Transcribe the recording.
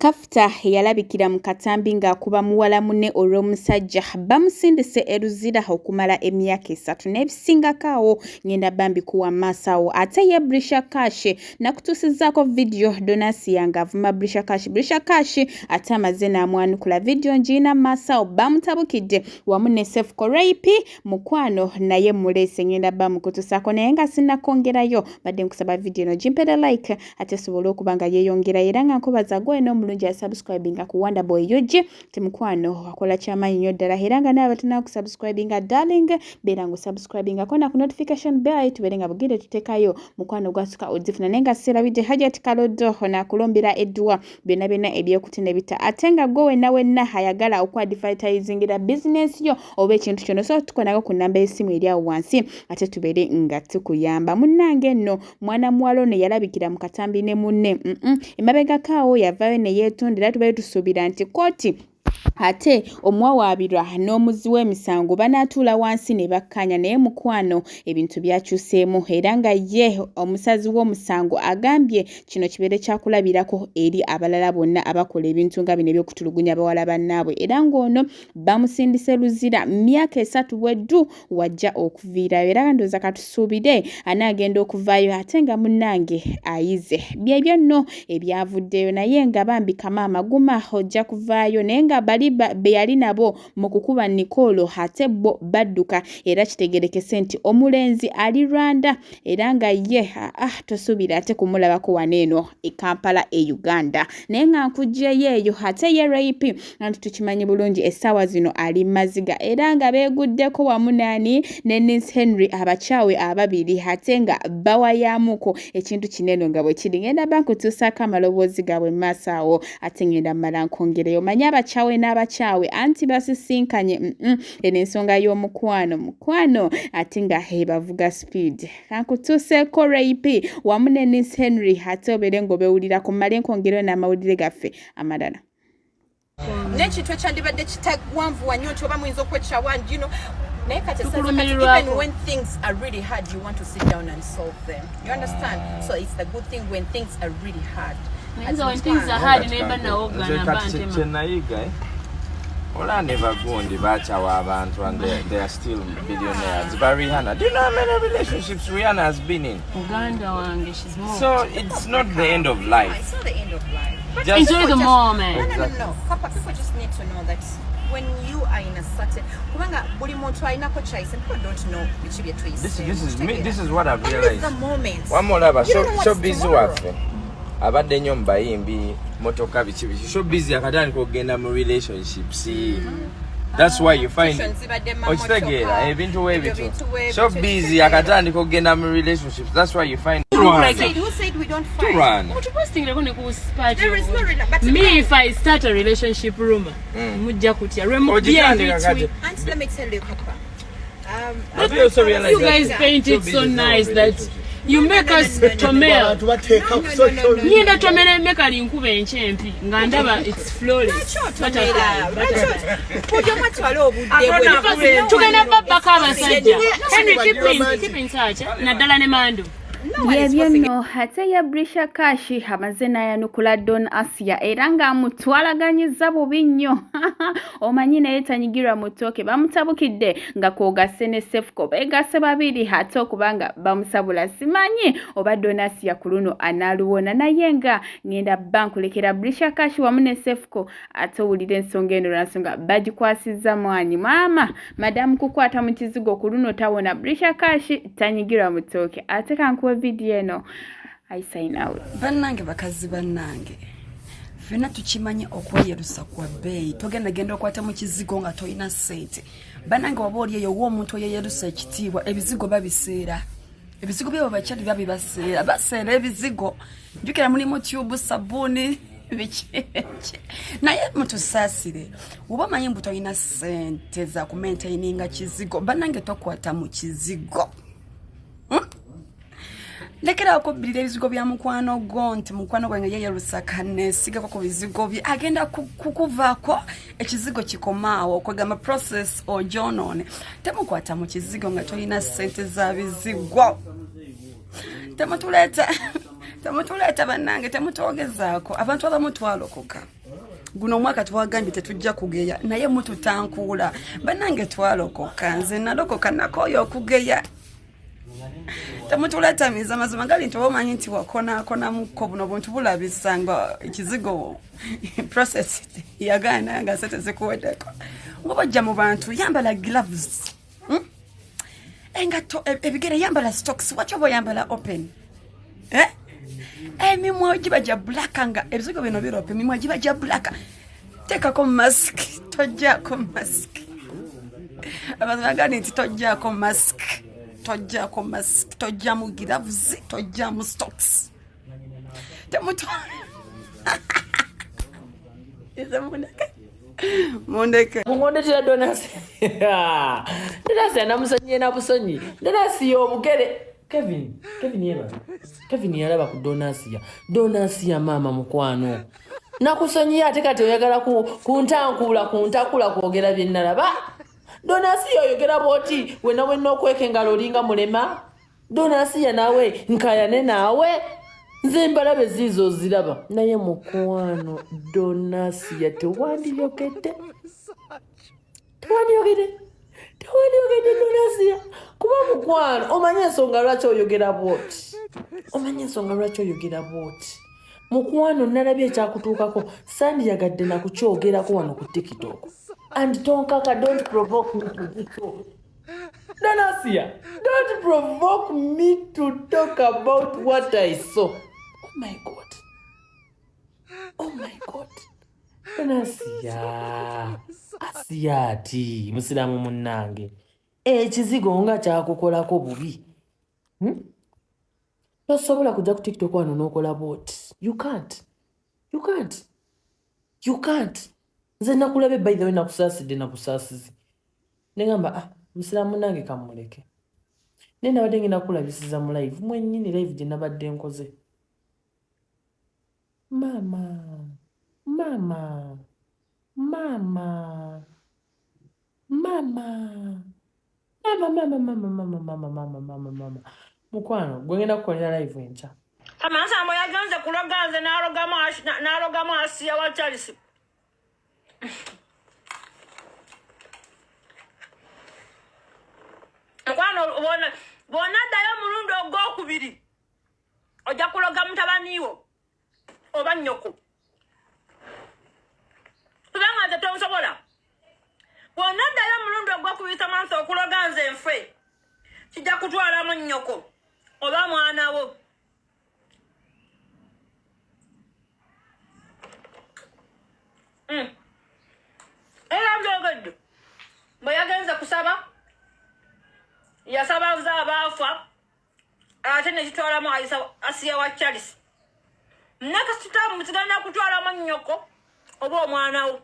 Kuftah yalabikira mu katambi ng'akuba muwala munne olw'omusajja bamusindise e Luzira okumala emyaka 3 n'ebisingakaawo. Ngenda bambi kuwa maasawo ate ye Brisha Cash nakutuusizaako video Donasi yanga avuma Brisha Cash ate amaze n'amwanukula video njiina maasawo bamutabukidde wamu ne Sefco Rape mukwano naye mulese. Ngenda bamukutusaako naye nga sinnakongerayo badde nkusaba video no jimpera like ate sobola okuba nga yeeyongera era nga nkubaza gwe mulungi ya subscribing ku Wonder Boy yoje temukwano wakola kyamaanyi nnyo ddala era nga nawe batuna ku subscribing darling beera ngu subscribing akona ku notification bell tubeere nga bugire tutekayo mukwano gwasuka ozifuna nenga serabide Hajat Kalodo na kulombera edwa byonna ebyokutene bita ate nga gwe wenna hayagala okwadvertising business yo oba ekintu kyono so tukonako ku namba y'essimu eri awo wansi ate tubeere nga tukuyamba munnange nno mwana muwalo ne yalabikira mu katambi ne munne emabega kaawo yavayo ne yeetondera tubaye tusuubira nti kooti ate omwawaabirwa n'omuzi w'emisango banaatuula wansi ne bakkanya naye mukwano ebintu byakyuseemu era nga ye omusazi w'omusango agambye kino kibeere kyakulabirako eri abalala bonna abakola ebintu nga bino ebyokutulugunya bawala bannaabwe era ng'ono bamusindise Luzira myaka 3 bweddu wajja okuviirayo era ndooza katusuubire anaagenda okuvaayo ate nga munnange ayize byebyo nno ebyavuddeyo naye nga bambi kamaama guma ojja kuvaayo naye nga bali be yali nabo mu kukuba Nicolo ate bo badduka era kitegerekese nti omulenzi ali Rwanda era nga ye tosuubira ate kumulabako waneeno e Kampala e Uganda naye nga nkujjeyo ate ye Rape anti tukimanyi bulungi essaawa zino ali maziga era nga beeguddeko wamu nani ne Nis Henry abakyawe ababiri ate nga bawayamuko ekintu kineno nga bwe kiri ngenda bankutuusaako amaloboozi gaabwe maaso awo ate ngenda mmala nkongereyo manye abakyawe n'abakyawe anti basisinkanye ensonga y'omukwano ate nga bavuga speed kankutuuseeko Rape wamu ne Nis Henry ate obeere ng'obewulira ku mmale nkongereyo n'amawulire gaffe amalala n'ekintu ekyandibadde kitagwanvu wannyo nti oba muyinza okwekyawangi even when things are really hard you want to sit down and solve them, you understand? So it's the good thing when things are really hard. When things are hard never know well, I never go on the Bachawa abantu and they are still billionaires. But Rihanna, do you know how many relationships Rihanna has been in? Uganda, she's more. So it's not the end of life. It's not the end of life. Just enjoy the moment. No. Papa, people just need to know that when you are in a certain people don't know which be a twist. This is what I've realized. The moment. One more level. So busy with abadde nnyo mbayimbi motoka biki so busy akatani kugenda mu relationships. That's why you find okitegeera ebintu weebitu so busy akatani kugenda mu relationships. That's why you find who said we don't fight? There is no relationship. Me, if I start a relationship rumor, mujja kutya and let me tell you, Papa. You guys paint it so nice that you make us tomel. Yenda tomel make ali nkube enchempi ngandaba it's flawless. Tugenda baba kabasajja. Henry keep in touch. Nadala ne Mando. Byebyo nno ate ya Brisha Cash amaze n'ayanukula Don Asia era nga amutwalaganyiza bubi nnyo omanyi naye tanyigirwa mu ttooke bamutabukidde nga kwogase ne Sefco beegase babiri ate okubanga bamusabula simanyi oba Don Asia ku luno anaaluwona naye nga ngenda bankulekera Brisha Cash wamu ne Sefco ate owulira ensonga eno lwansonga bagikwasizza mwanyi maama madamu kukwata mu kizigo ku luno tawona Brisha Cash tanyigirwa mu ttooke ate kankuwe video no I sign out. Bannange bakazi bannange fena tukimanye okweyerusa kwa bei togenda okwata mu kizigo nga toyina sente bannange waba oli eyo w'omuntu oyeyerusa ekitiibwa ebizigo babiseera ebizigo byabo bakyali baseera ebizigo njukira mulimu tube sabuni naye mutusaasire oba manyi mbu toyina sente za kumaintaininga kizigo bannange tokwata mu kizigo lekera okubirira ebizigo bya mukwano gwo nti mukwano gwange yeyelusakane siga ku bizigo bye agenda kukuvaako ekizigo kikomaawo okwegamba process ojonone temukwata mu kizigo nga tolina sente za bizigo temutuleeta Temutuleta bannange temutwogezaako abantu abamu twalokoka guno omwaka twagambye tetujja kugeya naye mututankuula bannange twalokoka nze nalokoka nakooyo okugeya temutuleta miza mazima gali nti omanyi nti wakonakonamukko buno buntu bulabisanga ekizigo process yagaana nga sete zikuweddeko ngobajja mu bantu yambala gloves engato ebigere yambala stocks wachobo yambala open emimwa gibaja black nga ebizigo bino birope emimwa gibaja black tekako mask tojjako mask abazagani nti tojjako mask tojja mu gloves tojja mu stocks temuto Mondeke. Mungonde tira donasi. Donasi anamusonye na busonyi. Donasi yo bugere. Kevin yeba. Kevin yalaba ku donasi ya. Donasi ya mama mukwano. Nakusonyi ate kati oyagala kuntakula kwogera byennalaba. Donasi yo yogera boti wenna okwekengala olinga mulema. Donasi ya nawe nkayane nawe. Nze mbalabe zizo ziraba naye mukwano donasi ya tewandiyogedde donasi ya kuba mukwano omanye ensonga lwaki oyogera bwoti mukwano nalabye ekyakutuukako sandiyagadde nakukyogerako wano ku TikTok and don't provoke me to TikTok. Donasia, don't provoke me to talk about what I saw. Oh my God. Donasia. Asiati, musiramu munnange. Ekizigo nga kyakukolako bubi. Tosobola kujja ku TikTok wano n'okola bot. You can't. Nze nakulabe by the way nakusaasize. Negamba musiramu nange kamuleke. Nena badde ngina kulabisiza mu live. Mwennyini live gye nabadde nkoze. Mama. Mukwano, gwe ngenda kukolera live enkya. Tamansa moya ganze kuloganze n'alogamu asiya wa Charles. Mukwano bona dayo mulundo ogwokubiri. Ojja kuloga mutabaniwo oba nnyoko. Kubanga nze tonsobola. Bona dayo mulundo ogwokubiri Tamansa okuloga nze nfe. Kijja kutwalamu nnyoko oba mwana wo. Era njogedde. Bwe yagenze kusaba yasaba abaafa ate ne kitwalamu asiya wa Charles. Nakasitamu mutigana kutwalamu nnyoko oba omwana wo.